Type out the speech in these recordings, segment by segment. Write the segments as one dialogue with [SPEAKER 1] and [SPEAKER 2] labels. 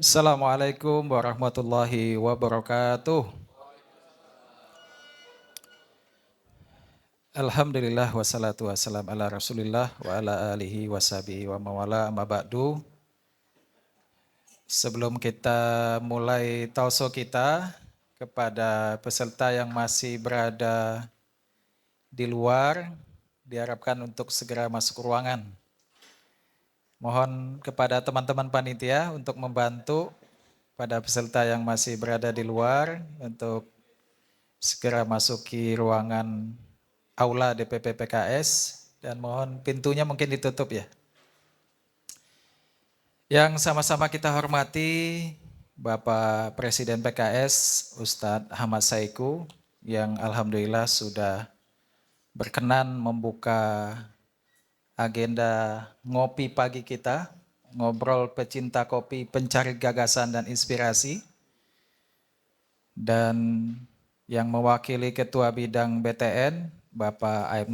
[SPEAKER 1] Assalamualaikum warahmatullahi wabarakatuh. Alhamdulillah wassalatu wassalam ala rasulillah wa ala alihi washabihi wa mawala amma ba'du. Sebelum kita mulai tauso kita kepada peserta yang masih berada di luar, diharapkan untuk segera masuk ruangan. Mohon kepada teman-teman panitia untuk membantu pada peserta yang masih berada di luar untuk segera masuki ruangan aula DPP PKS dan mohon pintunya mungkin ditutup ya. Yang sama-sama kita hormati Bapak Presiden PKS Ustadz Ahmad Saiku yang alhamdulillah sudah berkenan membuka agenda ngopi pagi kita, ngobrol pecinta kopi, pencari gagasan dan inspirasi. Dan yang mewakili Ketua Bidang BTN, Bapak Aib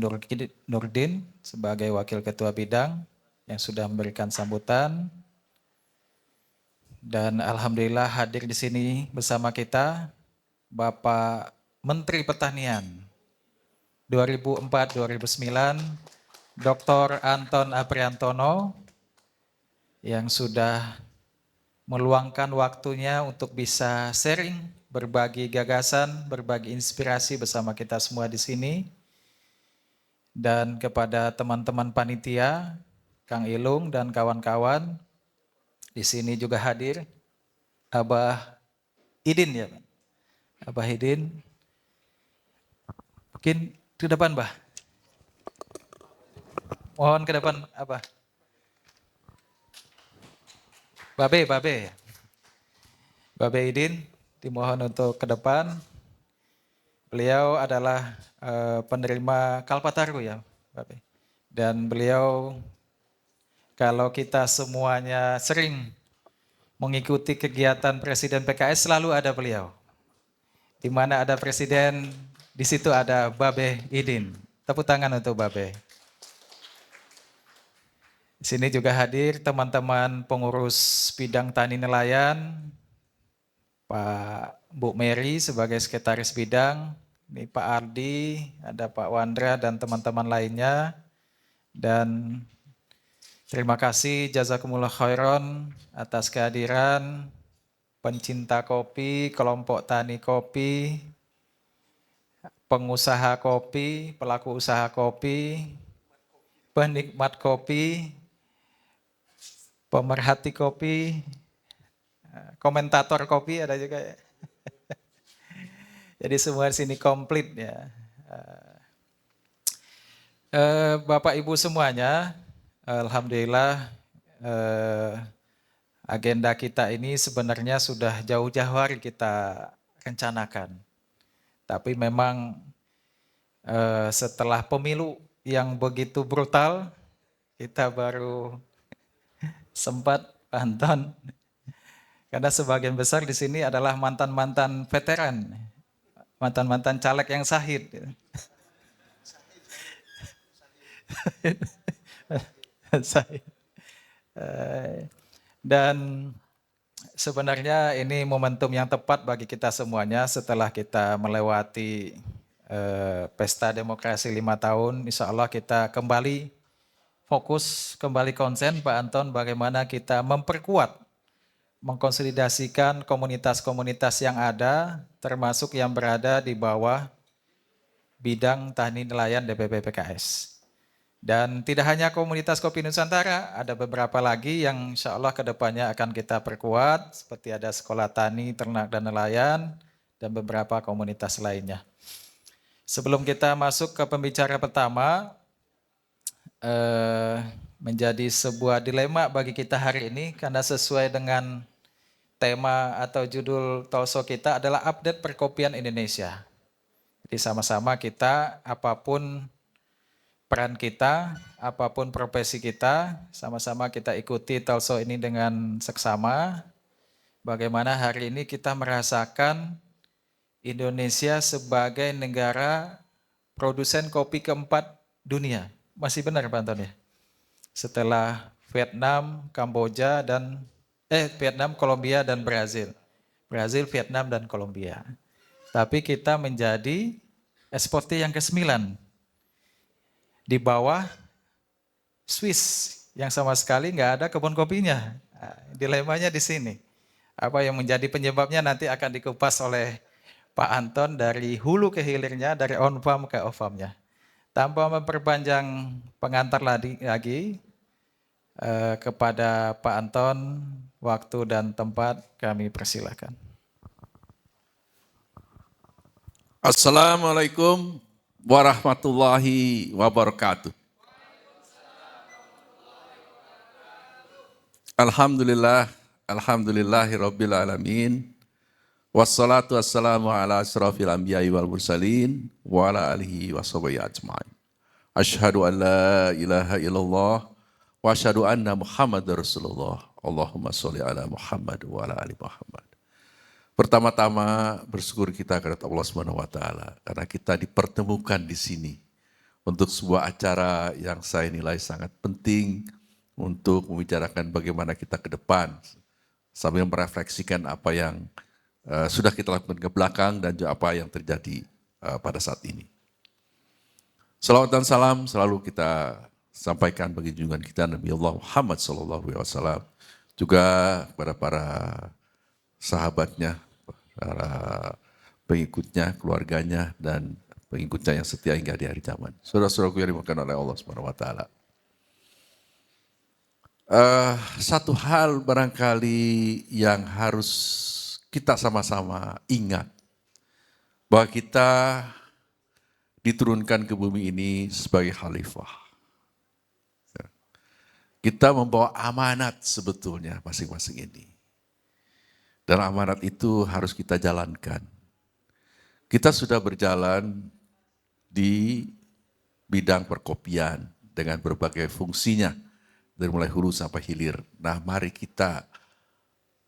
[SPEAKER 1] Nurdin sebagai Wakil Ketua Bidang yang sudah memberikan sambutan. Dan alhamdulillah hadir di sini bersama kita Bapak Menteri Pertanian 2004-2009, Dr. Anton Apriantono yang sudah meluangkan waktunya untuk bisa sharing, berbagi gagasan, berbagi inspirasi bersama kita semua di sini. Dan kepada teman-teman panitia, Kang Ilung dan kawan-kawan, di sini juga hadir Abah Idin ya, Abah Idin. Mungkin ke depan, Bah. Mohon ke depan, Abah. Babe. Babe Idin, dimohon untuk ke depan. Beliau adalah penerima Kalpataru ya, Babe. Dan beliau kalau kita semuanya sering mengikuti kegiatan Presiden PKS selalu ada beliau. Di mana ada Presiden, di situ ada Babe Idin. Tepuk tangan untuk Babe. Di sini juga hadir teman-teman pengurus bidang tani nelayan, Pak Bu Mary sebagai sekretaris bidang, ini Pak Ardi, ada Pak Wandra dan teman-teman lainnya. Dan terima kasih jazakumullah khairan atas kehadiran pencinta kopi, kelompok tani kopi, pengusaha kopi, pelaku usaha kopi, penikmat kopi, pemerhati kopi, komentator kopi ada juga ya. Jadi semua di sini komplit ya. Bapak Ibu semuanya, alhamdulillah agenda kita ini sebenarnya sudah jauh-jauh hari kita rencanakan. Tapi memang setelah pemilu yang begitu brutal, kita baru sempat Anton, karena sebagian besar di sini adalah mantan-mantan veteran, mantan-mantan caleg yang sahid. Dan sebenarnya ini momentum yang tepat bagi kita semuanya setelah kita melewati pesta demokrasi 5 tahun. Insya Allah kita kembali fokus, kembali konsen Pak Anton bagaimana kita memperkuat, mengkonsolidasikan komunitas-komunitas yang ada termasuk yang berada di bawah bidang tani nelayan DPP PKS. Dan tidak hanya komunitas kopi Nusantara, ada beberapa lagi yang insya Allah kedepannya akan kita perkuat, seperti ada sekolah tani, ternak, dan nelayan, dan beberapa komunitas lainnya. Sebelum kita masuk ke pembicara pertama, menjadi sebuah dilema bagi kita hari ini, karena sesuai dengan tema atau judul talkshow kita adalah update perkopian Indonesia. Jadi sama-sama kita, apapun peran kita, apapun profesi kita, sama-sama kita ikuti talkshow ini dengan seksama. Bagaimana hari ini kita merasakan Indonesia sebagai negara produsen kopi keempat dunia. Masih benar Pak Anton ya? Setelah Vietnam, Kamboja, dan Vietnam, Kolombia, dan Brazil. Brazil, Vietnam, dan Kolombia. Tapi kita menjadi eksportir yang ke-9 di bawah Swiss yang sama sekali nggak ada kebun kopinya. Nah, dilemanya di sini. Apa yang menjadi penyebabnya nanti akan dikupas oleh Pak Anton dari hulu ke hilirnya, dari on farm ke off farmnya. Tanpa memperpanjang pengantar lagi kepada Pak Anton, waktu dan tempat kami persilakan.
[SPEAKER 2] Assalamualaikum warahmatullahi wabarakatuh. Alhamdulillah, alhamdulillahirabbil alamin. Wassalatu wassalamu ala asrofil anbiya'i wal mursalin wa ala alihi washabihi ajma'in. Asyhadu an la ilaha illallah wa asyhadu anna Muhammadar Rasulullah. Allahumma sholli ala Muhammad wa ala ali Muhammad. Pertama-tama bersyukur kita kepada Allah Subhanahu wa taala karena kita dipertemukan di sini untuk sebuah acara yang saya nilai sangat penting untuk membicarakan bagaimana kita ke depan sambil merefleksikan apa yang sudah kita lakukan ke belakang dan juga apa yang terjadi pada saat ini. Salawat dan salam selalu kita sampaikan bagi junjungan kita Nabi Allah Muhammad SAW, juga kepada para sahabatnya, para pengikutnya, keluarganya, dan pengikutnya yang setia hingga di hari zaman. Saudara-saudaraku yang dimuliakan oleh Allah Subhanahu wa taala. Satu hal barangkali yang harus kita sama-sama ingat, bahwa kita diturunkan ke bumi ini sebagai khalifah. Kita membawa amanat sebetulnya masing-masing ini. Dan amanat itu harus kita jalankan. Kita sudah berjalan di bidang perkopian dengan berbagai fungsinya, dari mulai hulu sampai hilir. Nah, mari kita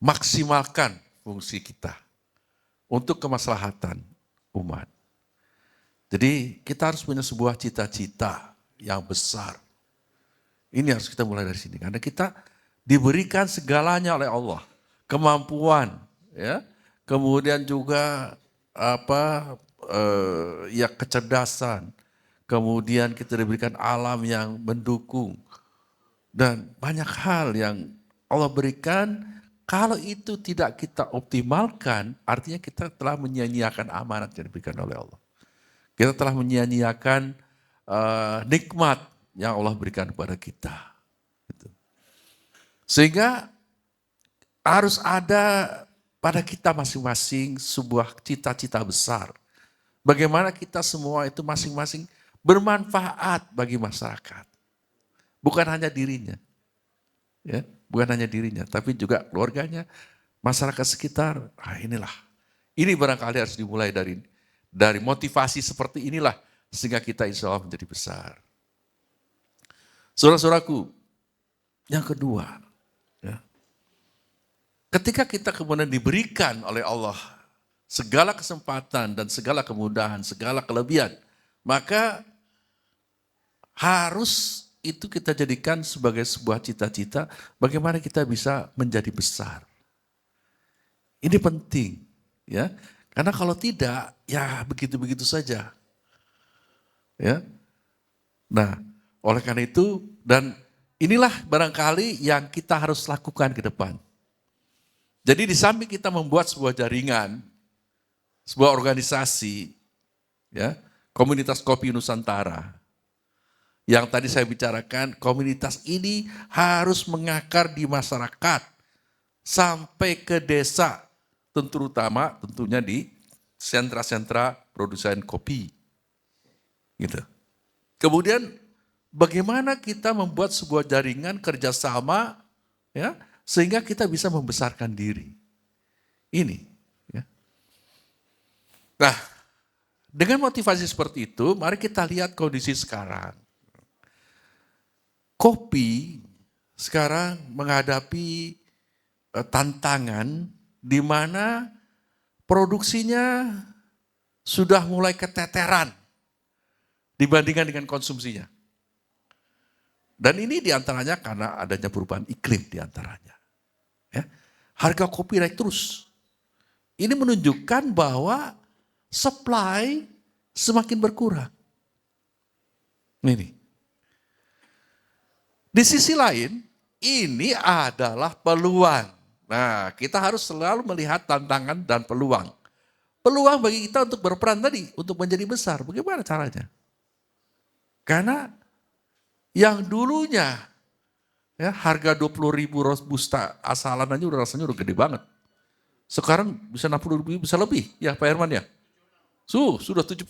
[SPEAKER 2] maksimalkan fungsi kita untuk kemaslahatan umat. Jadi kita harus punya sebuah cita-cita yang besar. Ini harus kita mulai dari sini, karena kita diberikan segalanya oleh Allah. Kemampuan, ya, kemudian juga kecerdasan, kemudian kita diberikan alam yang mendukung, dan banyak hal yang Allah berikan. Kalau itu tidak kita optimalkan, artinya kita telah menyia-nyiakan amanat yang diberikan oleh Allah. Kita telah menyia-nyiakan nikmat yang Allah berikan kepada kita. Sehingga harus ada pada kita masing-masing sebuah cita-cita besar. Bagaimana kita semua itu masing-masing bermanfaat bagi masyarakat. Bukan hanya dirinya. Ya, bukan hanya dirinya, tapi juga keluarganya, masyarakat sekitar. Nah, inilah. Ini barangkali harus dimulai dari motivasi seperti inilah, sehingga kita insya Allah menjadi besar. Saudara-saudaraku, yang kedua, ketika kita kemudian diberikan oleh Allah segala kesempatan dan segala kemudahan, segala kelebihan, maka harus itu kita jadikan sebagai sebuah cita-cita bagaimana kita bisa menjadi besar. Ini penting, ya. Karena kalau tidak, ya begitu-begitu saja. Ya. Nah, oleh karena itu, dan inilah barangkali yang kita harus lakukan ke depan. Jadi di samping kita membuat sebuah jaringan, sebuah organisasi, ya, komunitas kopi Nusantara, yang tadi saya bicarakan, komunitas ini harus mengakar di masyarakat, sampai ke desa, terutama tentunya di sentra-sentra produsen kopi. Gitu. Kemudian bagaimana kita membuat sebuah jaringan kerjasama, ya, sehingga kita bisa membesarkan diri. Ini. Ya. Nah, dengan motivasi seperti itu, mari kita lihat kondisi sekarang. Kopi sekarang menghadapi tantangan di mana produksinya sudah mulai keteteran dibandingkan dengan konsumsinya. Dan ini diantaranya karena adanya perubahan iklim diantaranya. Ya. Harga kopi naik terus. Ini menunjukkan bahwa supply semakin berkurang. Ini. Di sisi lain, ini adalah peluang. Nah, kita harus selalu melihat tantangan dan peluang. Peluang bagi kita untuk berperan tadi, untuk menjadi besar. Bagaimana caranya? Karena yang dulunya ya, harga 20.000 robusta asalan aja udah rasanya udah gede banget. Sekarang bisa 60.000, bisa lebih ya Pak Herman ya? Sudah 76.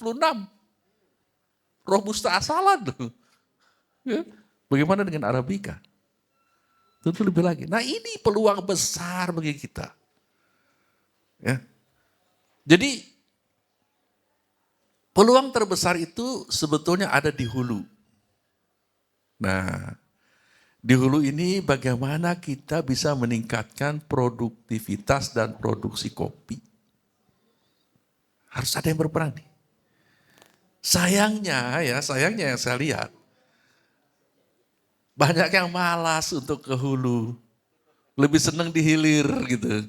[SPEAKER 2] Robusta asalan. Ya. Bagaimana dengan Arabica? Tentu lebih lagi. Nah ini peluang besar bagi kita. Ya. Jadi peluang terbesar itu sebetulnya ada di hulu. Nah, di hulu ini bagaimana kita bisa meningkatkan produktivitas dan produksi kopi. Harus ada yang berperan nih. Sayangnya yang saya lihat, banyak yang malas untuk ke hulu. Lebih senang di hilir gitu.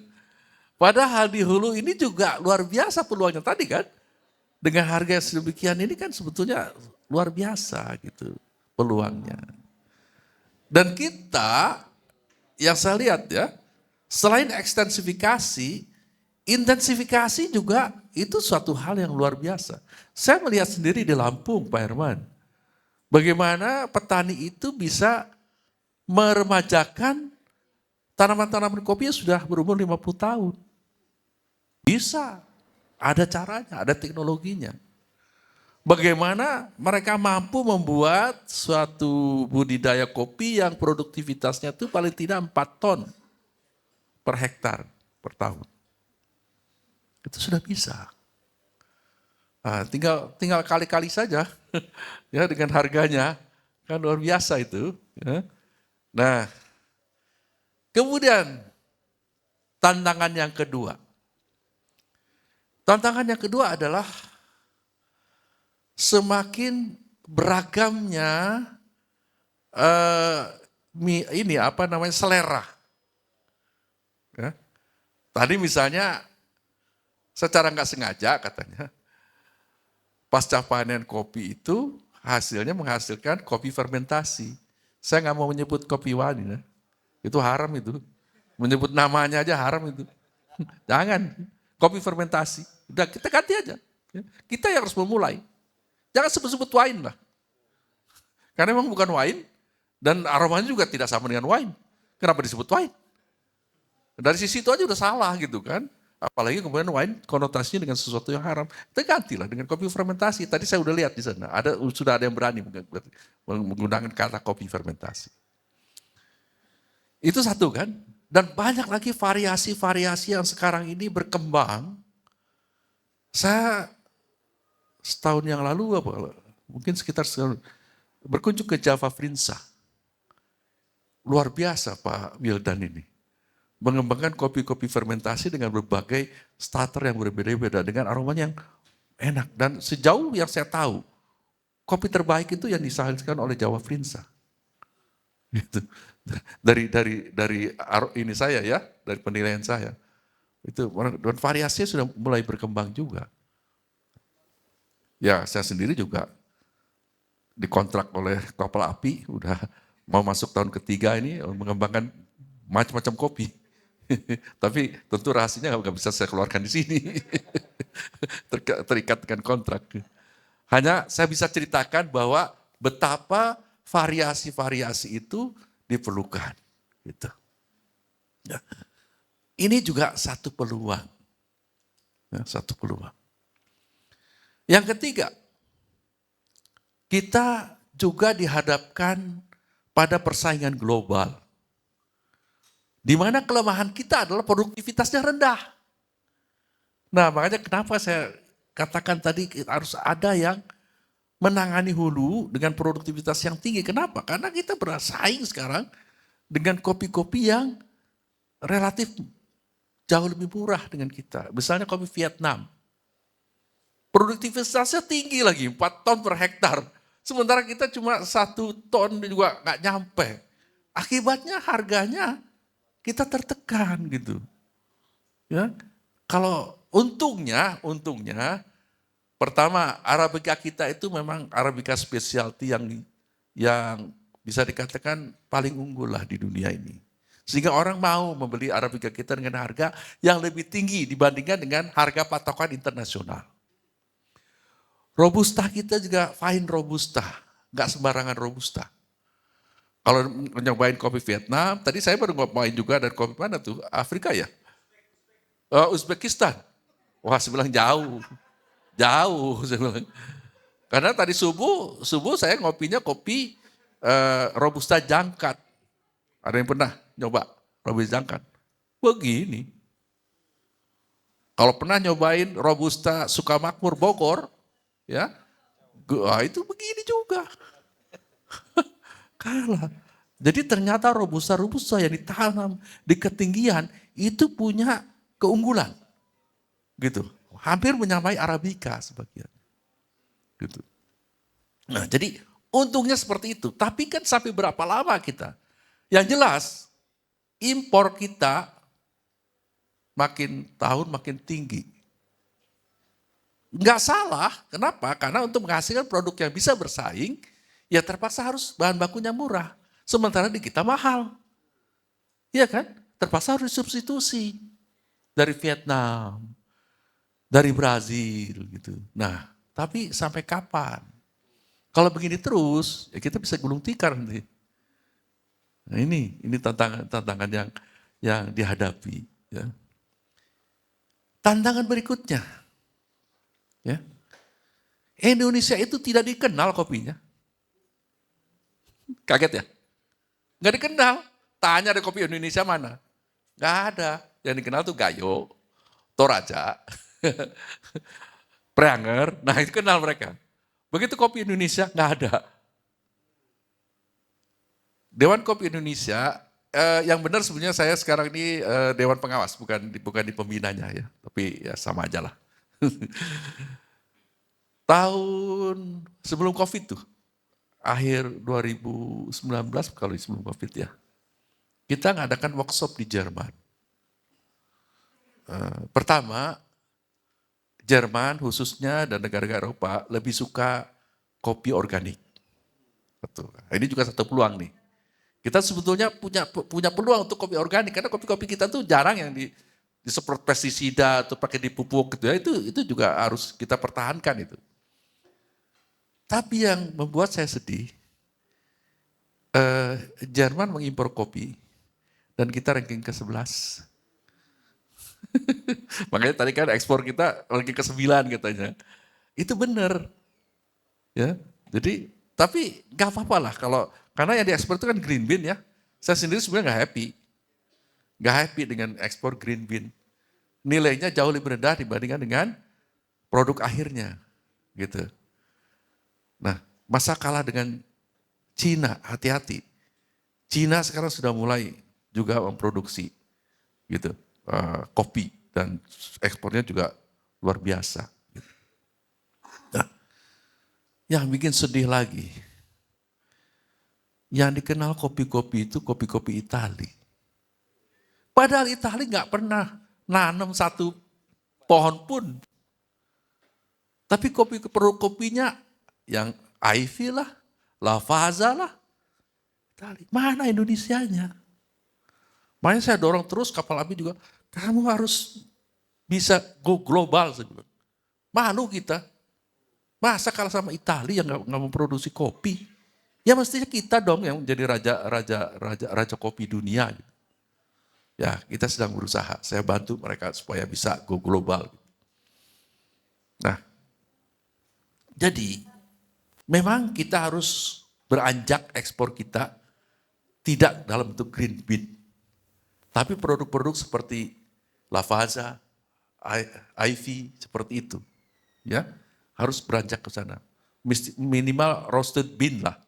[SPEAKER 2] Padahal di hulu ini juga luar biasa peluangnya tadi kan. Dengan harga yang sedemikian ini kan sebetulnya luar biasa gitu peluangnya. Dan kita yang saya lihat ya, selain ekstensifikasi, intensifikasi juga itu suatu hal yang luar biasa. Saya melihat sendiri di Lampung Pak Herman, bagaimana petani itu bisa meremajakan tanaman-tanaman kopi yang sudah berumur 50 tahun. Bisa, ada caranya, ada teknologinya. Bagaimana mereka mampu membuat suatu budidaya kopi yang produktivitasnya itu paling tidak 4 ton per hektar per tahun. Itu sudah bisa. Nah, tinggal kali-kali saja ya dengan harganya, kan luar biasa itu. Ya. Nah, kemudian tantangan yang kedua. Tantangan yang kedua adalah semakin beragamnya selera. Ya. Tadi misalnya secara nggak sengaja katanya pasca panen kopi itu hasilnya menghasilkan kopi fermentasi. Saya nggak mau menyebut kopi wine, ya. Itu haram itu. Menyebut namanya aja haram itu. Jangan. Kopi fermentasi. Udah kita ganti aja. Kita yang harus memulai. Jangan sebut-sebut wine lah. Karena memang bukan wine. Dan aromanya juga tidak sama dengan wine. Kenapa disebut wine? Dari sisi itu aja udah salah gitu kan. Apalagi kemudian wine konotasinya dengan sesuatu yang haram. Kita gantilah dengan kopi fermentasi. Tadi saya udah lihat di sana. Sudah ada yang berani menggunakan kata kopi fermentasi. Itu satu kan. Dan banyak lagi variasi-variasi yang sekarang ini berkembang. Saya setahun yang lalu, mungkin sekitar berkunjung ke Java Frinsa. Luar biasa Pak Wildan ini. Mengembangkan kopi-kopi fermentasi dengan berbagai starter yang berbeda-beda. Dengan aromanya yang enak. Dan sejauh yang saya tahu, kopi terbaik itu yang disajikan oleh Java Frinsa. Gitu. Dari ini saya ya, dari penilaian saya. Itu dan variasinya sudah mulai berkembang juga. Ya, saya sendiri juga dikontrak oleh kapal api, udah mau masuk tahun ketiga ini mengembangkan macam-macam kopi. Tapi tentu rahasianya nggak bisa saya keluarkan di sini. Terikat dengan kontrak. Hanya saya bisa ceritakan bahwa betapa variasi-variasi itu diperlukan. Gitu. Ya. Ini juga satu peluang. Ya, satu peluang. Yang ketiga, kita juga dihadapkan pada persaingan global. Di mana kelemahan kita adalah produktivitasnya rendah. Nah, makanya kenapa saya katakan tadi harus ada yang menangani hulu dengan produktivitas yang tinggi. Kenapa? Karena kita bersaing sekarang dengan kopi-kopi yang relatif jauh lebih murah dengan kita. Misalnya kopi Vietnam. Produktivitasnya tinggi lagi, 4 ton per hektar. Sementara kita cuma 1 ton juga nggak nyampe. Akibatnya harganya kita tertekan gitu. Ya, kalau untungnya pertama Arabica kita itu memang Arabica specialty yang bisa dikatakan paling unggul lah di dunia ini. Sehingga orang mau membeli Arabica kita dengan harga yang lebih tinggi dibandingkan dengan harga patokan internasional. Robusta kita juga fine Robusta, nggak sembarangan Robusta. Kalau nyobain kopi Vietnam, tadi saya baru nyobain juga dari kopi mana tuh, Afrika ya? Uzbekistan. Wah, saya bilang jauh. Jauh, saya bilang. Karena tadi subuh saya ngopinya kopi Robusta Jangkat. Ada yang pernah nyoba Robusta Jangkat? Begini. Kalau pernah nyobain Robusta Sukamakmur Bogor, ya, itu begini juga. Kalah. Jadi ternyata Robusta yang ditanam di ketinggian itu punya keunggulan. Gitu. Hampir menyamai Arabica sebagian. Gitu. Nah, jadi untungnya seperti itu. Tapi kan sampai berapa lama kita? Yang jelas impor kita makin tahun makin tinggi. Enggak salah, kenapa? Karena untuk menghasilkan produk yang bisa bersaing, ya terpaksa harus bahan bakunya murah. Sementara di kita mahal. Iya kan? Terpaksa harus disubstitusi. Dari Vietnam, dari Brazil gitu. Nah, tapi sampai kapan? Kalau begini terus, ya kita bisa gulung tikar nanti. Nah ini tantangan yang dihadapi. Ya. Tantangan berikutnya, ya, Indonesia itu tidak dikenal kopinya. Kaget ya? Nggak dikenal. Tanya ada kopi Indonesia mana? Nggak ada. Yang dikenal tuh Gayo, Toraja, Preanger, nah itu kenal mereka. Begitu kopi Indonesia, nggak ada. Dewan Kopi Indonesia, yang benar sebenarnya saya sekarang ini Dewan Pengawas, bukan di pembinanya ya, tapi ya sama aja lah. Tahun sebelum COVID tuh, akhir 2019 kalau sebelum COVID ya, kita ngadakan workshop di Jerman. Pertama, Jerman khususnya dan negara-negara Eropa lebih suka kopi organik. Betul. Ini juga satu peluang nih. Kita sebetulnya punya peluang untuk kopi organik karena kopi-kopi kita tuh jarang yang disemprot pestisida atau pakai dipupuk gitu ya. Itu juga harus kita pertahankan itu. Tapi yang membuat saya sedih, Jerman mengimpor kopi dan kita ranking ke-11. Makanya tadi kan ekspor kita ranking ke-9 katanya. Itu benar. Ya. Jadi tapi nggak apa-apa lah karena yang diekspor itu kan green bean ya. Saya sendiri sebenarnya nggak happy. Nggak happy dengan ekspor green bean. Nilainya jauh lebih rendah dibandingkan dengan produk akhirnya. Gitu. Nah, masa kalah dengan Cina, hati-hati. Cina sekarang sudah mulai juga memproduksi gitu, kopi dan ekspornya juga luar biasa. Nah, yang bikin sedih lagi, yang dikenal kopi-kopi itu kopi-kopi Itali. Padahal Itali nggak pernah nanam satu pohon pun. Tapi kopinya yang Ivy lah, Lavazza lah. Itali. Mana Indonesianya? Makanya saya dorong terus kapal api juga, kamu harus bisa go global. Malu kita. Masa kalah sama Italia yang nggak memproduksi kopi? Ya mestinya kita dong yang menjadi raja kopi dunia. Ya kita sedang berusaha. Saya bantu mereka supaya bisa go global. Nah, jadi memang kita harus beranjak ekspor kita tidak dalam bentuk green bean. Tapi produk-produk seperti Lavazza, Ivy, seperti itu. Ya, harus beranjak ke sana. Minimal roasted bean lah.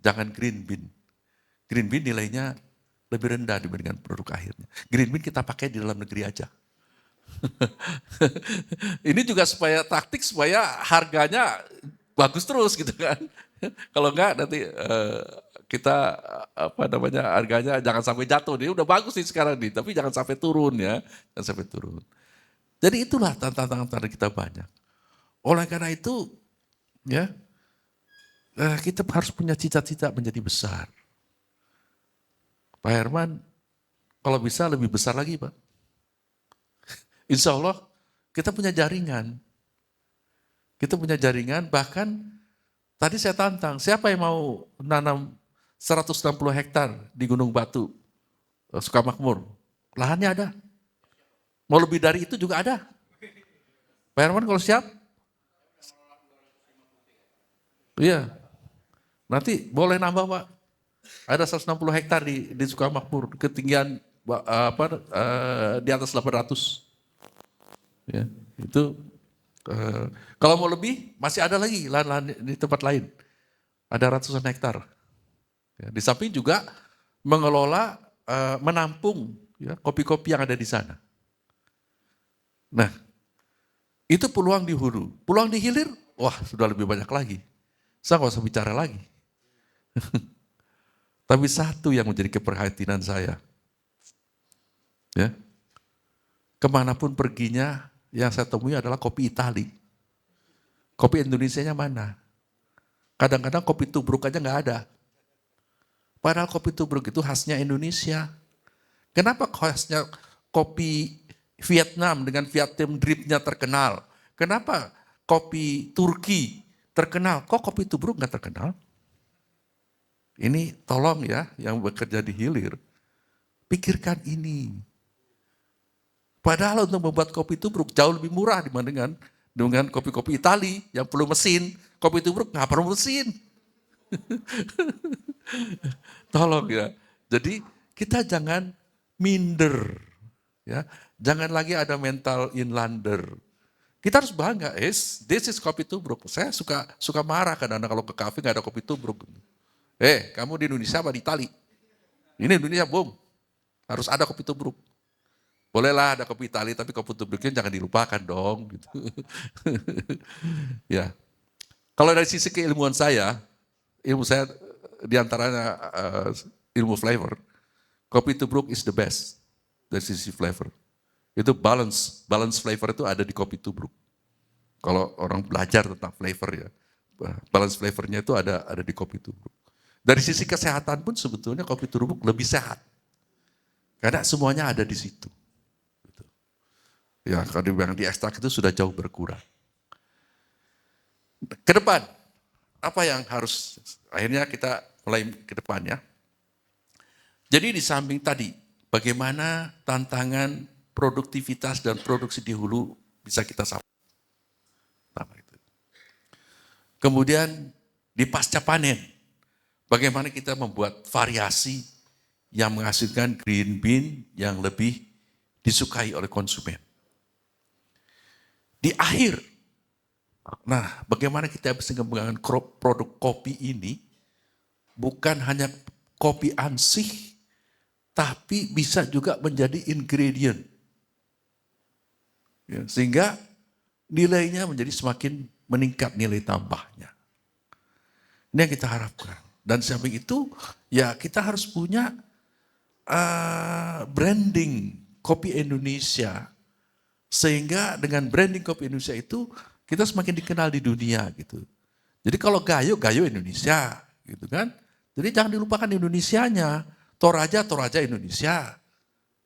[SPEAKER 2] Jangan green bean. Green bean nilainya lebih rendah dibandingkan produk akhirnya. Green bean kita pakai di dalam negeri aja. Ini juga supaya taktik supaya harganya bagus terus gitu kan. Kalau enggak nanti kita harganya jangan sampai jatuh. Dia udah bagus nih sekarang nih, tapi jangan sampai turun ya. Jangan sampai turun. Jadi itulah tantangan kita banyak. Oleh karena itu ya kita harus punya cita-cita menjadi besar. Pak Herman, kalau bisa lebih besar lagi Pak. Insya Allah kita punya jaringan. Kita punya jaringan, bahkan tadi saya tantang, siapa yang mau nanam 160 hektar di Gunung Batu, Sukamakmur? Lahannya ada. Mau lebih dari itu juga ada. Pak Herman kalau siap? Iya. Nanti boleh nambah Pak. Ada 160 hektar di Sukamakmur, ketinggian di atas 800. Ya, itu kalau mau lebih masih ada lagi lahan-lahan di tempat lain. Ada ratusan hektar. Ya, di samping juga mengelola, menampung ya, kopi-kopi yang ada di sana. Nah, itu peluang di hulu. Peluang di hilir, wah sudah lebih banyak lagi. Saya nggak usah bicara lagi. Tapi satu yang menjadi keprihatinan saya. Ya, kemanapun perginya, yang saya temui adalah kopi Itali. Kopi Indonesianya mana? Kadang-kadang kopi tubruk aja nggak ada. Padahal kopi tubruk itu khasnya Indonesia. Kenapa khasnya kopi Vietnam dengan Vietnam dripnya terkenal? Kenapa kopi Turki terkenal? Kok kopi tubruk nggak terkenal? Ini tolong ya yang bekerja di hilir, pikirkan ini. Padahal untuk membuat kopi tubruk jauh lebih murah dibandingkan dengan kopi-kopi Itali yang perlu mesin. Kopi tubruk nggak perlu mesin. Tolong ya. Jadi kita jangan minder. Ya, jangan lagi ada mental inlander. Kita harus bangga, this is kopi tubruk. Saya suka marah kadang-kadang kalau ke kafe nggak ada kopi tubruk. Kamu di Indonesia apa di Itali? Ini Indonesia, boom. Harus ada kopi tubruk. Bolehlah ada kopi Itali, tapi kopi tubruknya jangan dilupakan dong. Gitu. Ya. Kalau dari sisi keilmuan saya, ilmu saya diantaranya ilmu flavor, kopi tubruk is the best dari sisi flavor. Itu balance flavor itu ada di kopi tubruk. Kalau orang belajar tentang flavor ya, balance flavornya itu ada di kopi tubruk. Dari sisi kesehatan pun sebetulnya kopi tubruk lebih sehat. Karena semuanya ada di situ. Ya, kalau dibilang di ekstrak itu sudah jauh berkurang. Ke depan, apa yang harus, akhirnya kita mulai ke depannya. Jadi di samping tadi, bagaimana tantangan produktivitas dan produksi di hulu bisa kita sama. Kemudian di pasca panen, bagaimana kita membuat variasi yang menghasilkan green bean yang lebih disukai oleh konsumen. Di akhir, nah bagaimana kita bisa mengembangkan produk kopi ini, bukan hanya kopi ansih, tapi bisa juga menjadi ingredient. Ya, sehingga nilainya menjadi semakin meningkat nilai tambahnya. Ini yang kita harapkan. Dan samping itu, ya kita harus punya branding kopi Indonesia. Sehingga dengan branding kopi Indonesia itu kita semakin dikenal di dunia gitu. Jadi kalau gayo Indonesia gitu kan. Jadi jangan dilupakan Indonesianya. Toraja Indonesia.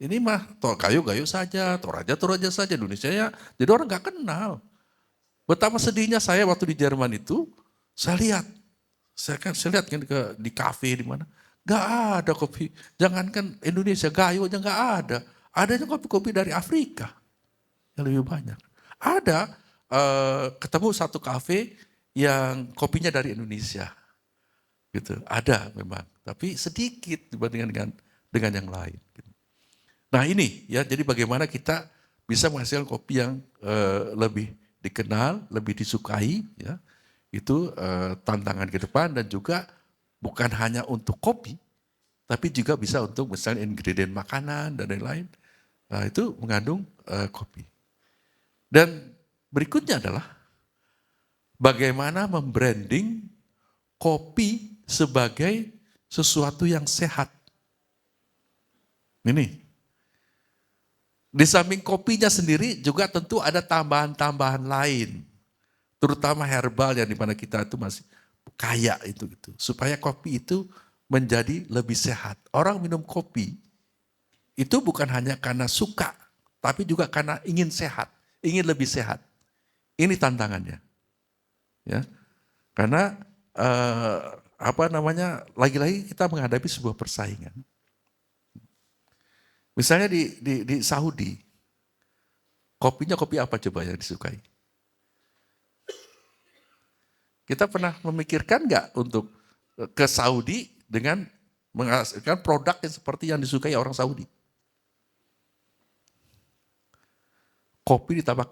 [SPEAKER 2] Ini mah gayo saja, Toraja saja Indonesia ya. Jadi orang nggak kenal. Betapa sedihnya saya waktu di Jerman itu, saya lihat kan di kafe di mana, nggak ada kopi. Jangankan Indonesia, gayo aja nggak ada. Adanya kopi-kopi dari Afrika. Yang lebih banyak. Ada ketemu satu kafe yang kopinya dari Indonesia. Gitu. Ada memang, tapi sedikit dibandingkan dengan yang lain. Gitu. Nah ini ya, jadi bagaimana kita bisa menghasilkan kopi yang lebih dikenal, lebih disukai, ya. Itu tantangan ke depan dan juga bukan hanya untuk kopi, tapi juga bisa untuk misalnya ingredient makanan dan lain-lain. Nah, itu mengandung kopi. Dan berikutnya adalah bagaimana membranding kopi sebagai sesuatu yang sehat. Ini. Di samping kopinya sendiri juga tentu ada tambahan-tambahan lain. Terutama herbal yang dimana kita itu masih kaya itu gitu. Supaya kopi itu menjadi lebih sehat. Orang minum kopi itu bukan hanya karena suka, tapi juga karena ingin sehat, ingin lebih sehat. Ini tantangannya. Ya. Karena lagi-lagi kita menghadapi sebuah persaingan. Misalnya di Saudi, kopinya kopi apa coba yang disukai? Kita pernah memikirkan nggak untuk ke Saudi dengan menghasilkan produk yang seperti yang disukai orang Saudi? Kopi ditambah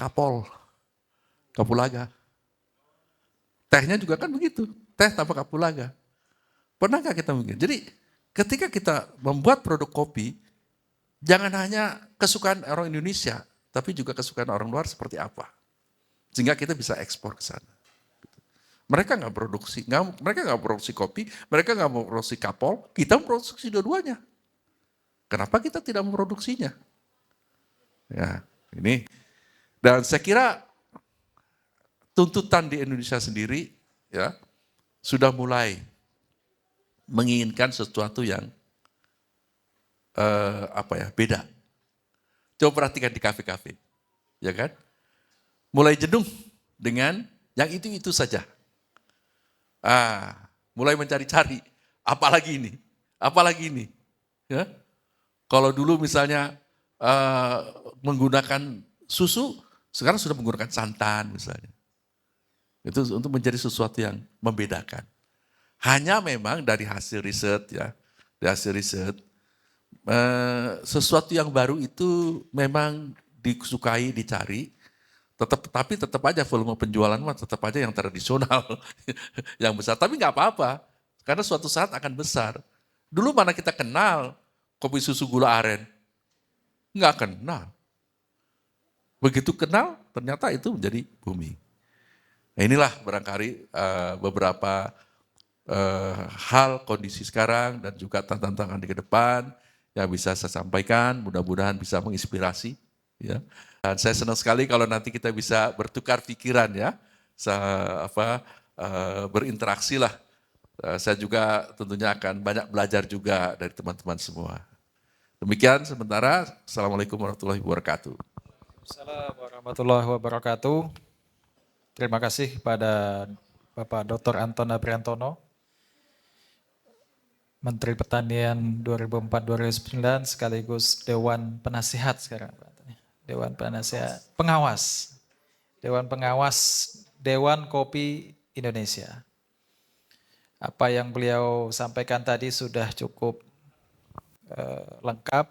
[SPEAKER 2] kapulaga. Tehnya juga kan begitu, teh tambah kapulaga. Pernah nggak kita mikir? Jadi ketika kita membuat produk kopi, jangan hanya kesukaan orang Indonesia, tapi juga kesukaan orang luar seperti apa. Sehingga kita bisa ekspor ke sana. Mereka nggak produksi kopi, mereka nggak mau produksi kapol, kita memproduksi dua-duanya. Kenapa kita tidak memproduksinya? Ya, ini. Dan saya kira tuntutan di Indonesia sendiri ya sudah mulai menginginkan sesuatu yang beda. Coba perhatikan di kafe-kafe, ya kan? Mulai jenuh dengan yang itu saja. Mulai mencari-cari, apalagi ini, ya. Kalau dulu misalnya menggunakan susu, sekarang sudah menggunakan santan misalnya. Itu untuk menjadi sesuatu yang membedakan. Hanya memang dari hasil riset sesuatu yang baru itu memang disukai, dicari, tapi tetap aja volume penjualan mah tetap aja yang tradisional, yang besar. Tapi nggak apa-apa, karena suatu saat akan besar. Dulu mana kita kenal kopi susu gula aren? Nggak kenal. Begitu kenal, ternyata itu menjadi booming. Nah, inilah barangkali beberapa hal kondisi sekarang dan juga tantangan di ke depan yang bisa saya sampaikan, mudah-mudahan bisa menginspirasi. Ya. Dan saya senang sekali kalau nanti kita bisa bertukar pikiran ya, berinteraksi lah. Saya juga tentunya akan banyak belajar juga dari teman-teman semua. Demikian sementara, Assalamualaikum warahmatullahi wabarakatuh.
[SPEAKER 1] Assalamualaikum warahmatullahi wabarakatuh. Terima kasih kepada Bapak Dr. Anton Abriantono, Menteri Pertanian 2004-2009 sekaligus Dewan Penasihat sekarang. Dewan Penasihat, pengawas. Dewan Pengawas Dewan Kopi Indonesia. Apa yang beliau sampaikan tadi sudah cukup lengkap.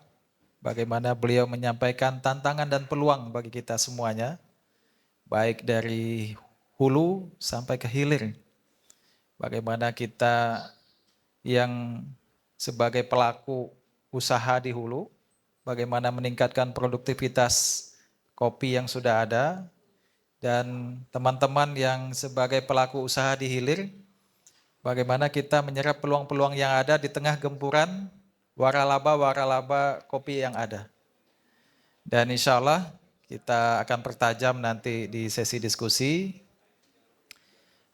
[SPEAKER 1] Bagaimana beliau menyampaikan tantangan dan peluang bagi kita semuanya. Baik dari hulu sampai ke hilir. Bagaimana kita yang sebagai pelaku usaha di hulu, bagaimana meningkatkan produktivitas kopi yang sudah ada, dan teman-teman yang sebagai pelaku usaha di hilir, bagaimana kita menyerap peluang-peluang yang ada di tengah gempuran waralaba kopi yang ada. Dan insya Allah kita akan pertajam nanti di sesi diskusi.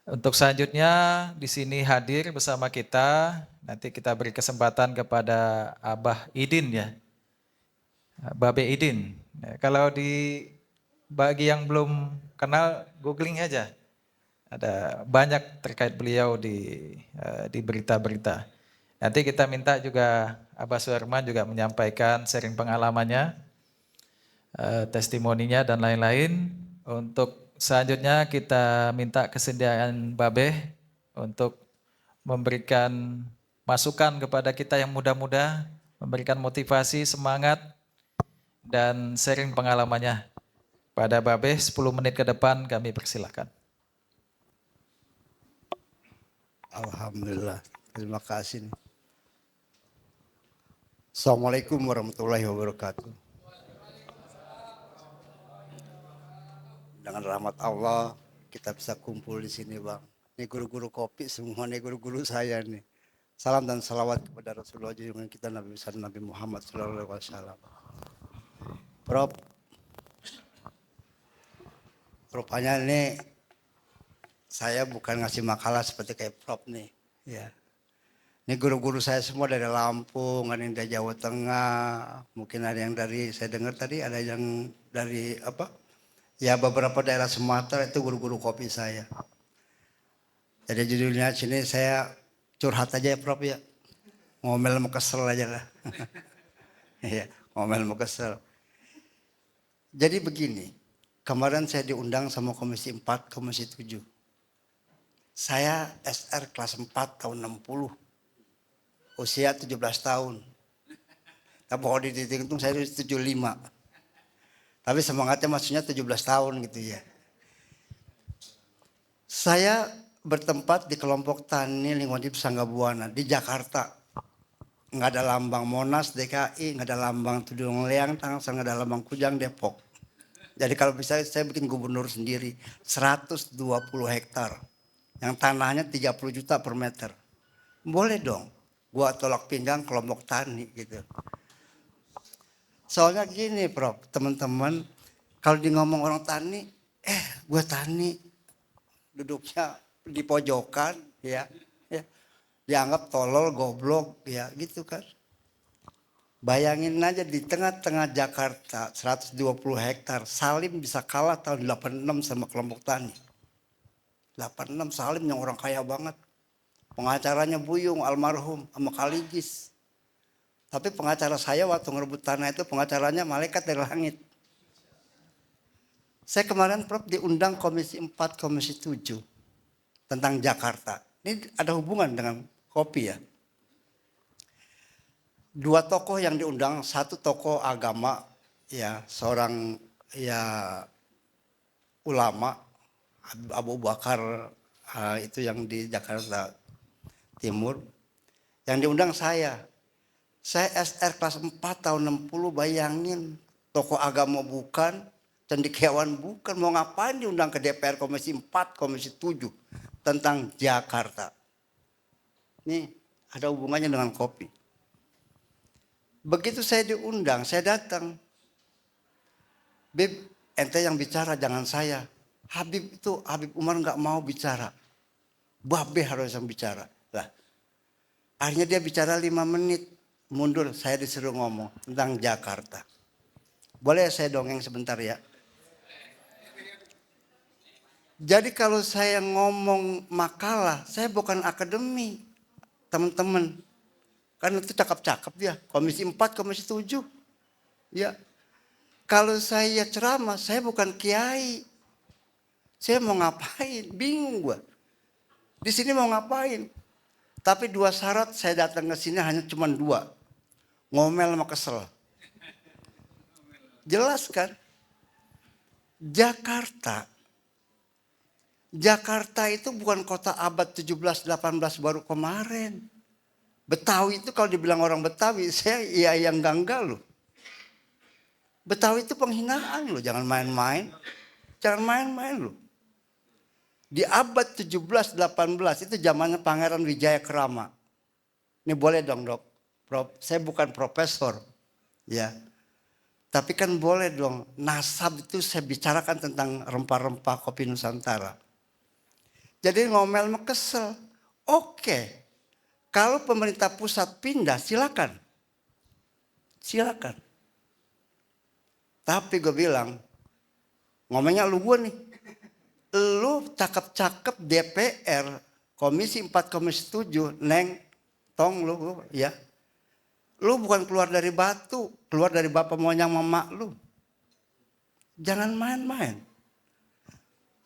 [SPEAKER 1] Untuk selanjutnya di sini hadir bersama kita, nanti kita beri kesempatan kepada Abah Idin ya, Babe Idin. Kalau bagi yang belum kenal, googling aja. Ada banyak terkait beliau di berita-berita. Nanti kita minta juga Abah Suherman juga menyampaikan sharing pengalamannya, testimoninya dan lain-lain. Untuk selanjutnya kita minta kesediaan Babe untuk memberikan masukan kepada kita yang muda-muda, memberikan motivasi, semangat, dan sharing pengalamannya. Pada Babe 10 menit ke depan kami persilakan.
[SPEAKER 3] Alhamdulillah, terima kasih. Assalamualaikum warahmatullahi wabarakatuh. Dengan rahmat Allah kita bisa kumpul di sini, Bang. Ini guru-guru kopi semua, nih guru-guru saya nih. Salam dan salawat kepada Rasulullah junjungan kita Nabi besar Nabi Muhammad sallallahu alaihi wasallam. Prof, rupanya ini saya bukan ngasih makalah seperti kayak Prof nih. Ya. Ini guru-guru saya semua dari Lampung, ada yang dari Jawa Tengah, mungkin ada yang dari, saya dengar tadi ada yang dari apa? Ya beberapa daerah Sumatera itu guru-guru kopi saya. Jadi judulnya sini saya curhat aja ya Prof ya. Ngomel mau kesel aja lah. Iya, ngomel mau kesel. Jadi begini, kemarin saya diundang sama Komisi 4, Komisi 7. Saya SR kelas 4 tahun 60. Usia 17 tahun. Tapi kalau dihitung saya 75. Tapi semangatnya maksudnya 17 tahun gitu ya. Saya bertempat di kelompok tani lingkungan hidup Sanggabuana di Jakarta. Nggak ada lambang Monas DKI, nggak ada lambang Tudung Leang Tangsel, nggak ada lambang Kujang Depok. Jadi kalau misalnya saya bikin gubernur sendiri 120 hektar. Yang tanahnya 30 juta per meter. Boleh dong. Gua tolak pinggang kelompok tani gitu. Soalnya gini Prof, teman-teman, kalau di ngomong orang tani, gue tani, duduknya di pojokan, ya, dianggap tolol, goblok, ya gitu kan. Bayangin aja di tengah-tengah Jakarta, 120 hektar, Salim bisa kalah tahun 86 sama kelompok tani. 86 Salim yang orang kaya banget. Pengacaranya Buyung almarhum sama Kaligis. Tapi pengacara saya waktu ngerebut tanah itu pengacaranya malaikat dari langit. Saya kemarin Prof diundang Komisi 4, Komisi 7 tentang Jakarta. Ini ada hubungan dengan kopi ya. Dua tokoh yang diundang, satu tokoh agama ya, seorang ya ulama Abu Bakar itu yang di Jakarta Timur. Yang diundang saya SR kelas 4 tahun 60, bayangin tokoh agama bukan, cendekiawan bukan, mau ngapain diundang ke DPR Komisi 4, Komisi 7 tentang Jakarta. Ini ada hubungannya dengan kopi. Begitu saya diundang, saya datang. Bib, ente yang bicara jangan saya. Habib Umar nggak mau bicara. Babe harus yang bicara. Lah, akhirnya dia bicara 5 menit. Mundur, saya disuruh ngomong tentang Jakarta. Boleh saya dongeng sebentar ya? Jadi kalau saya ngomong makalah, saya bukan akademi, teman-teman. Kan itu cakep-cakep ya, Komisi 4, Komisi 7. Ya. Kalau saya ceramah, saya bukan kiai. Saya mau ngapain? Bingung gua. Di sini mau ngapain? Tapi 2 syarat saya datang ke sini hanya cuma 2. Ngomel sama kesel. Jelas kan? Jakarta itu bukan kota abad 17-18 baru kemarin. Betawi itu kalau dibilang orang Betawi, saya iya yang ganggal loh. Betawi itu penghinaan loh, jangan main-main. Jangan main-main loh. Di abad 17-18 itu zamannya Pangeran Wijaya Krama. Ini boleh dong dok, Prof. Saya bukan profesor, ya. Tapi kan boleh dong, nasab itu saya bicarakan tentang rempah-rempah kopi Nusantara. Jadi ngomel kesel. Oke, kalau pemerintah pusat pindah silakan. Silakan. Tapi gue bilang, ngomongnya lu gue nih. Lu cakep-cakep DPR, Komisi 4, Komisi 7, Neng, tong lu ya. Lu bukan keluar dari batu, keluar dari bapak moyang mama lu. Jangan main-main.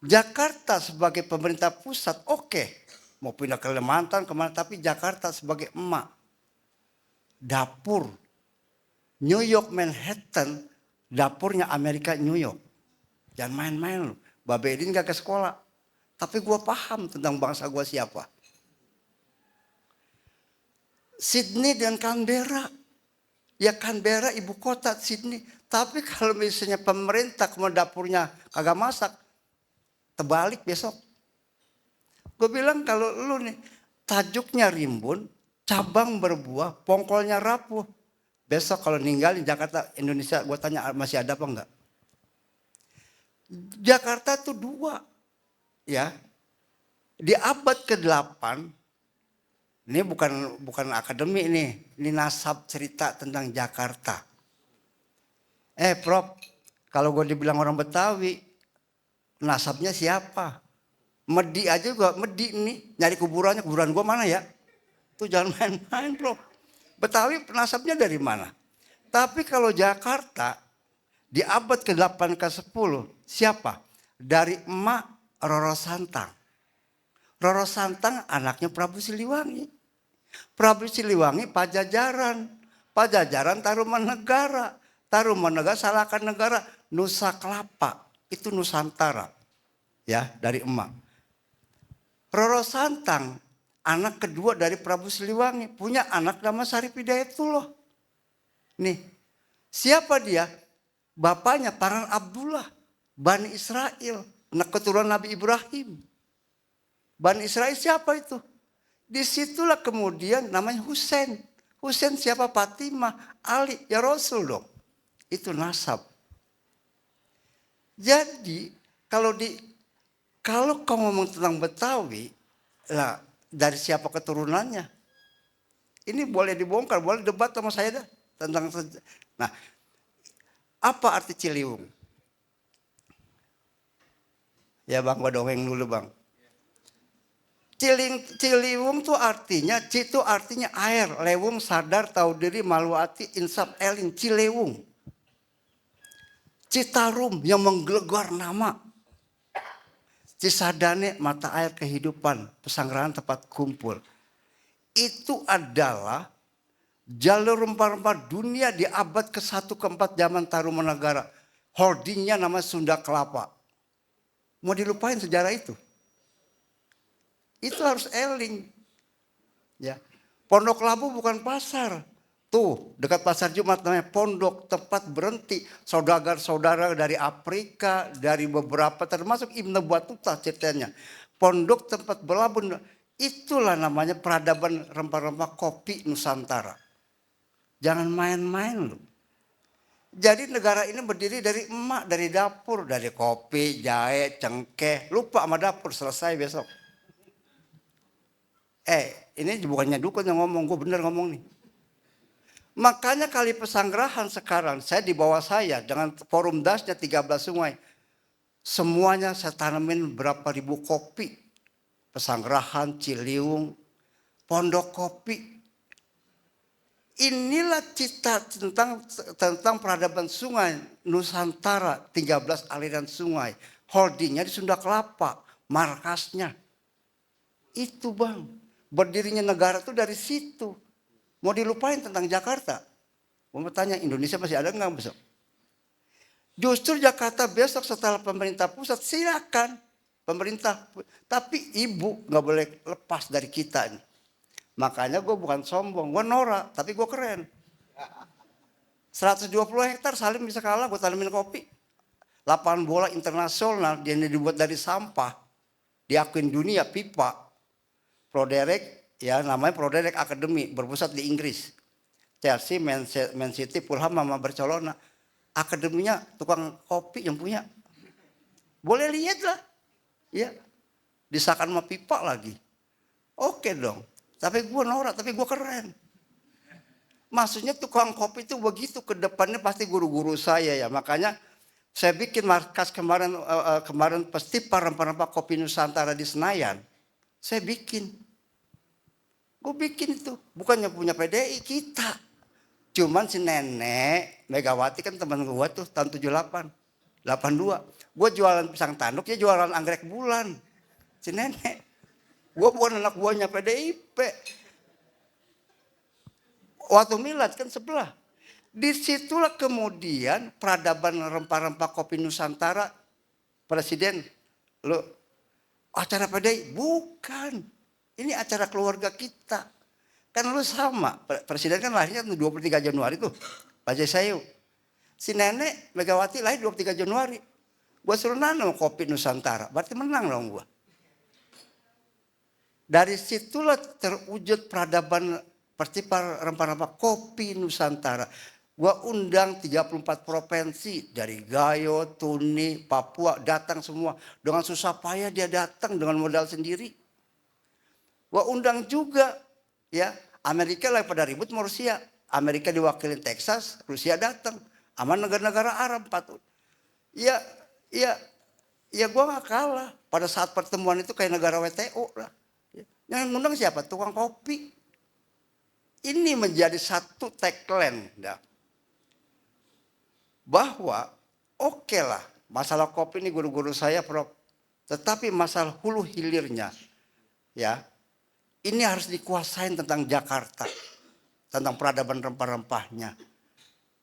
[SPEAKER 3] Jakarta sebagai pemerintah pusat oke. Mau pindah ke Kalimantan kemana, tapi Jakarta sebagai emak. Dapur. New York Manhattan, dapurnya Amerika New York. Jangan main-main lu. Babe Edin gak ke sekolah. Tapi gue paham tentang bangsa gue siapa. Sydney dan Canberra. Ya Canberra ibu kota Sydney. Tapi kalau misalnya pemerintah kemudian dapurnya kagak masak. Terbalik besok. Gue bilang kalau lu nih tajuknya rimbun. cabang berbuah, pongkolnya rapuh. Besok kalau ninggalin Jakarta, Indonesia, gue tanya masih ada apa enggak? Jakarta tuh dua, ya. Di abad ke-8, ini bukan akademik nih, ini nasab cerita tentang Jakarta. Prof, kalau gue dibilang orang Betawi, nasabnya siapa? Medi aja juga, Medi nih, nyari kuburan gue mana ya? Tuh jangan main-main, Prof. Betawi nasabnya dari mana? Tapi kalau Jakarta, di abad ke-8 ke-10, siapa? Dari emak Roro Santang. Roro Santang anaknya Prabu Siliwangi. Prabu Siliwangi Pajajaran. Pajajaran Tarumanegara. Tarumanegara Salakan Negara. Nusa Kelapa. Itu Nusantara. Ya, dari emak. Roro Santang, anak kedua dari Prabu Siliwangi. Punya anak nama Sarip Hidayatullah. Nih, siapa dia? Bapaknya Pangeran Abdullah. Bani Israel. Anak keturunan Nabi Ibrahim. Bani Israel siapa itu? Disitulah kemudian namanya Husain. Husain siapa? Fatimah, Ali, ya Rasul dong. Itu nasab. Jadi kalau kau ngomong tentang Betawi, lah dari siapa keturunannya? Ini boleh dibongkar, boleh debat sama saya dah tentang. Nah, apa arti Ciliwung? Ya Bang, gua dongeng dulu Bang. Ciliwung tuh artinya, itu artinya air. Lewung, sadar, tahu diri, malu hati, insaf, elin, Ciliwung. Citarum yang menggelegar nama. Cisadane mata air kehidupan, pesanggerahan tempat kumpul. Itu adalah jalur rempah-rempah dunia di abad ke-1 ke-4 zaman Tarumanegara. Holdingnya nama Sunda Kelapa. Mau dilupain sejarah itu? Itu harus eling. Ya. Pondok Labu bukan pasar. Tuh, dekat pasar Jumat namanya pondok, tempat berhenti saudagar-saudara dari Afrika, dari beberapa termasuk Ibnu Battuta ceritanya. Pondok tempat berlabuh, itulah namanya peradaban rempah-rempah kopi Nusantara. Jangan main-main loh. Jadi negara ini berdiri dari emak, dari dapur, dari kopi, jahe, cengkeh, lupa sama dapur, selesai besok. Ini bukannya dukun yang ngomong, gue bener ngomong nih. Makanya kali pesanggerahan sekarang, saya di bawah saya dengan forum dasnya 13 sungai. Semuanya saya tanamin berapa ribu kopi. Pesanggerahan, Ciliwung, pondok kopi. Inilah cita tentang peradaban sungai Nusantara, 13 aliran sungai. Holdingnya di Sunda Kelapa, markasnya. Itu Bang, berdirinya negara itu dari situ. Mau dilupain tentang Jakarta? Mau tanya Indonesia masih ada nggak besok? Justru Jakarta besok setelah pemerintah pusat silakan pemerintah, tapi ibu nggak boleh lepas dari kita nih. Makanya gue bukan sombong, gue norak, tapi gue keren. 120 hektar Salim bisa kalah, gue tanamin kopi. Lapangan bola internasional dia dibuat dari sampah, diakuin dunia pipa. Proderek, ya namanya Proderek Academy, berpusat di Inggris. Chelsea, Man City, Fulham sama Barcelona. Akademinya tukang kopi yang punya. Boleh lihat lah. Ya, disahkan sama pipa lagi. Oke dong. Tapi gue norak, tapi gue keren. Maksudnya tukang kopi itu begitu ke depannya pasti guru-guru saya ya. Makanya saya bikin markas kemarin festival rempah-rempah kopi Nusantara di Senayan. Saya bikin. Gue bikin itu. Bukannya punya PDI, kita. Cuman si nenek Megawati kan teman gue tuh tahun 78. 82. Gue jualan pisang tanduk, dia jualan anggrek bulan. Si nenek. Gue bukan anak buahnya PDIP. Waktu milad kan sebelah. Disitulah kemudian peradaban rempah-rempah kopi Nusantara. Presiden, lo acara PDI? Bukan. Ini acara keluarga kita. Kan lu sama. Presiden kan lahirnya 23 Januari tuh. Pak Jasayu. Si nenek Megawati lahir 23 Januari. Gue suruh nanam kopi Nusantara. Berarti menang dong gue. Dari situlah terwujud peradaban Festival rempah-rempah kopi Nusantara. Gua undang 34 provinsi dari Gayo, Tuni, Papua datang semua. Dengan susah payah dia datang dengan modal sendiri. Gua undang juga ya Amerika lagi pada ribut sama Rusia. Amerika diwakilin Texas, Rusia datang. Sama negara-negara Arab patut. Ya, ya, ya gua nggak kalah. Pada saat pertemuan itu kayak negara WTO lah. Yang ngundang siapa? Tukang kopi. Ini menjadi satu tagline. Bahwa oke lah masalah kopi ini guru-guru saya Prof. Tetapi masalah hulu hilirnya ya ini harus dikuasain tentang Jakarta. Tentang peradaban rempah-rempahnya.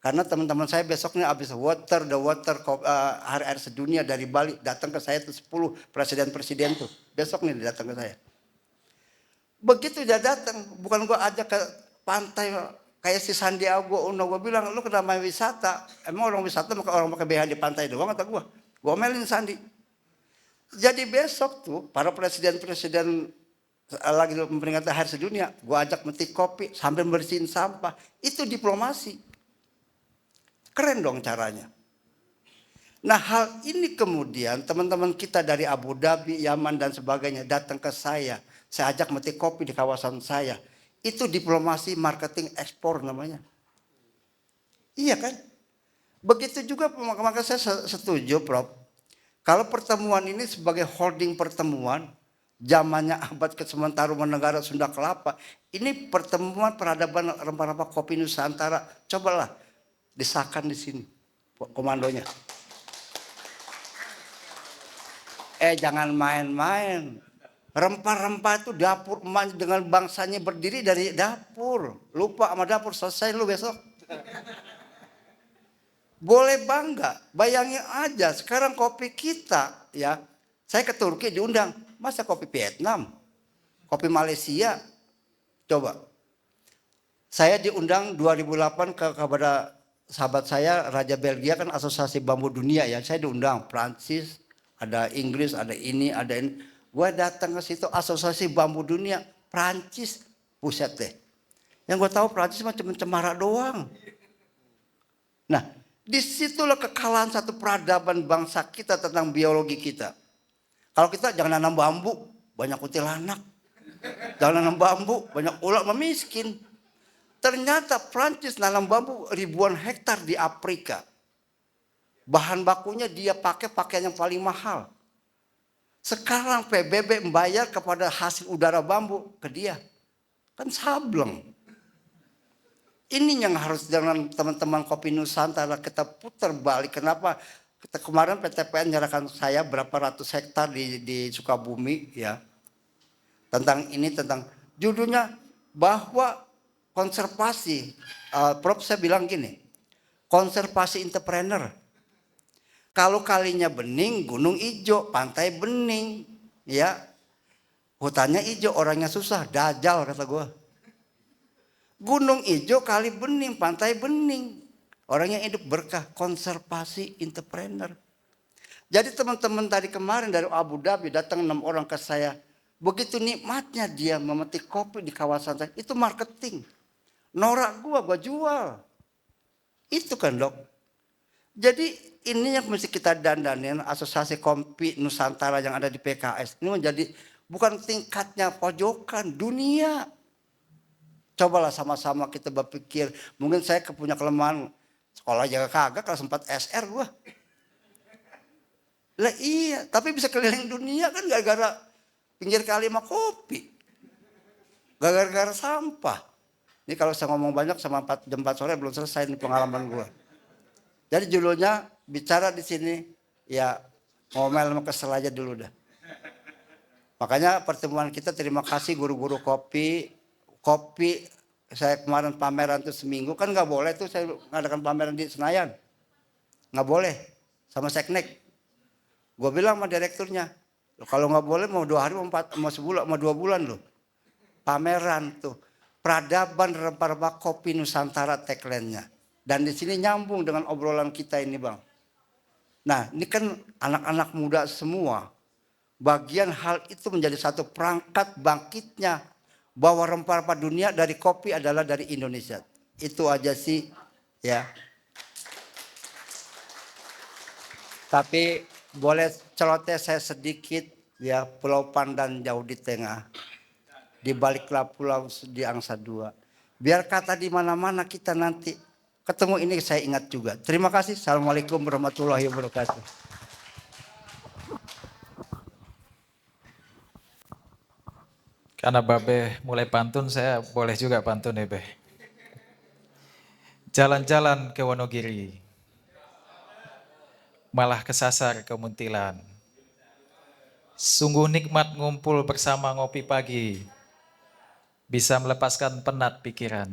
[SPEAKER 3] Karena teman-teman saya besoknya habis hari air sedunia dari Bali datang ke saya tuh 10 presiden-presiden tuh. Besok nih datang ke saya. Begitu dia datang, bukan gua ajak ke pantai kayak si Sandiaga Uno, gua bilang lu kenapa wisata? Emang orang wisata orang pakai BH di pantai doang kata gua. Gua omelin Sandi. Jadi besok tuh para presiden-presiden lagi memperingati hari sedunia, gua ajak metik kopi sambil bersihin sampah. Itu diplomasi. Keren dong caranya. Nah hal ini kemudian teman-teman kita dari Abu Dhabi, Yaman dan sebagainya datang ke saya. Saya ajak metik kopi di kawasan saya. Itu diplomasi marketing ekspor namanya. Iya kan? Begitu juga maka saya setuju Prof. Kalau pertemuan ini sebagai holding pertemuan. Zamannya abad ke-9 Taruman Sunda Kelapa. Ini pertemuan peradaban rempah-rempah kopi Nusantara. Cobalah disahkan di sini komandonya. Jangan main-main. Rempah-rempah itu dapur emak dengan bangsanya berdiri dari dapur. Lupa sama dapur, selesai lu besok. Boleh bangga, bayangin aja sekarang kopi kita ya. Saya ke Turki diundang, masa kopi Vietnam, kopi Malaysia. Coba. Saya diundang 2008 kepada sahabat saya Raja Belgia kan Asosiasi Bambu Dunia ya. Saya diundang Prancis, ada Inggris, ada ini, ada ini. Gue datang ke situ Asosiasi Bambu Dunia Prancis, buset deh. Yang gue tahu Prancis mah cuma cemara doang. Nah, disitulah kekalahan satu peradaban bangsa kita tentang biologi kita. Kalau kita jangan nanam bambu, banyak kuntilanak. Jangan nanam bambu, banyak ular miskin. Ternyata Prancis nanam bambu ribuan hektar di Afrika. Bahan bakunya dia pakai pakaian yang paling mahal. Sekarang PBB membayar kepada hasil udara bambu ke dia. Kan sableng. Ini yang harus dengan teman-teman Kopi Nusantara kita putar balik. Kenapa? Kemarin PTPN menyerahkan saya berapa ratus hektar di Sukabumi ya. Tentang ini, tentang judulnya bahwa konservasi. Prof saya bilang gini, konservasi entrepreneur. Kalau kalinya bening, gunung hijau, pantai bening, ya. Hutannya hijau, orangnya susah, dajal kata gue. Gunung hijau, kali bening, pantai bening. Orangnya hidup berkah, konservasi entrepreneur. Jadi teman-teman tadi kemarin dari Abu Dhabi datang 6 orang ke saya. Begitu nikmatnya dia memetik kopi di kawasan saya, itu marketing. Norak gua jual. Itu kan dok. Jadi ini yang mesti kita dandanin Asosiasi Kopi Nusantara yang ada di PKS. Ini menjadi bukan tingkatnya pojokan, dunia. Cobalah sama-sama kita berpikir. Mungkin saya punya kelemahan. Sekolah jaga kagak kelas 4 SR gua. Lah iya, tapi bisa keliling dunia kan gara-gara pinggir kali sama kopi. Gara-gara sampah. Ini kalau saya ngomong banyak sama jam 4 sore belum selesai nih pengalaman gua. Jadi judulnya bicara di sini ya ngomel sama kesel aja dulu dah. Makanya pertemuan kita terima kasih guru-guru kopi. Kopi saya kemarin pameran tuh seminggu kan nggak boleh tuh saya ngadakan pameran di Senayan, nggak boleh sama Seknek. Gue bilang sama direkturnya, kalau nggak boleh mau 2 hari, mau sebulan, mau 2 bulan loh. Pameran tuh peradaban rempah-rempah kopi Nusantara tagline-nya. Dan di sini nyambung dengan obrolan kita ini bang. Nah ini kan anak-anak muda semua. Bagian hal itu menjadi satu perangkat bangkitnya bahwa rempah-rempah dunia dari kopi adalah dari Indonesia. Itu aja sih ya. Tapi boleh celoteh saya sedikit ya, Pulau Pandan jauh di tengah. Di baliklah pulau di angsa dua. Biar kata di mana-mana kita nanti ketemu ini saya ingat juga. Terima kasih. Assalamualaikum warahmatullahi wabarakatuh.
[SPEAKER 1] Karena Babe mulai pantun, saya boleh juga pantun ya, Be. Jalan-jalan ke Wonogiri, malah kesasar ke Muntilan. Sungguh nikmat ngumpul bersama ngopi pagi, bisa melepaskan penat pikiran.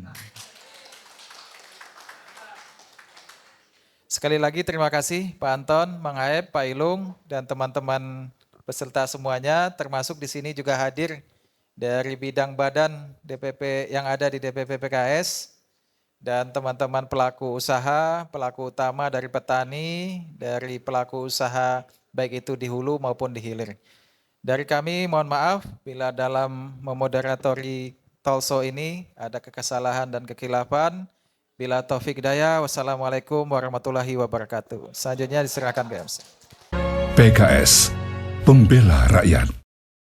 [SPEAKER 1] Sekali lagi terima kasih Pak Anton, Mang Haep, Pak Ilung, dan teman-teman peserta semuanya, termasuk di sini juga hadir dari bidang badan DPP yang ada di DPP PKS, dan teman-teman pelaku usaha, pelaku utama dari petani, dari pelaku usaha baik itu di hulu maupun di hilir. Dari kami mohon maaf bila dalam memoderatori talkshow ini ada kesalahan dan kekilafan. Bila taufik hidayah, wassalamualaikum warahmatullahi wabarakatuh. Selanjutnya diserahkan ke MC.
[SPEAKER 4] PKS, pembela rakyat.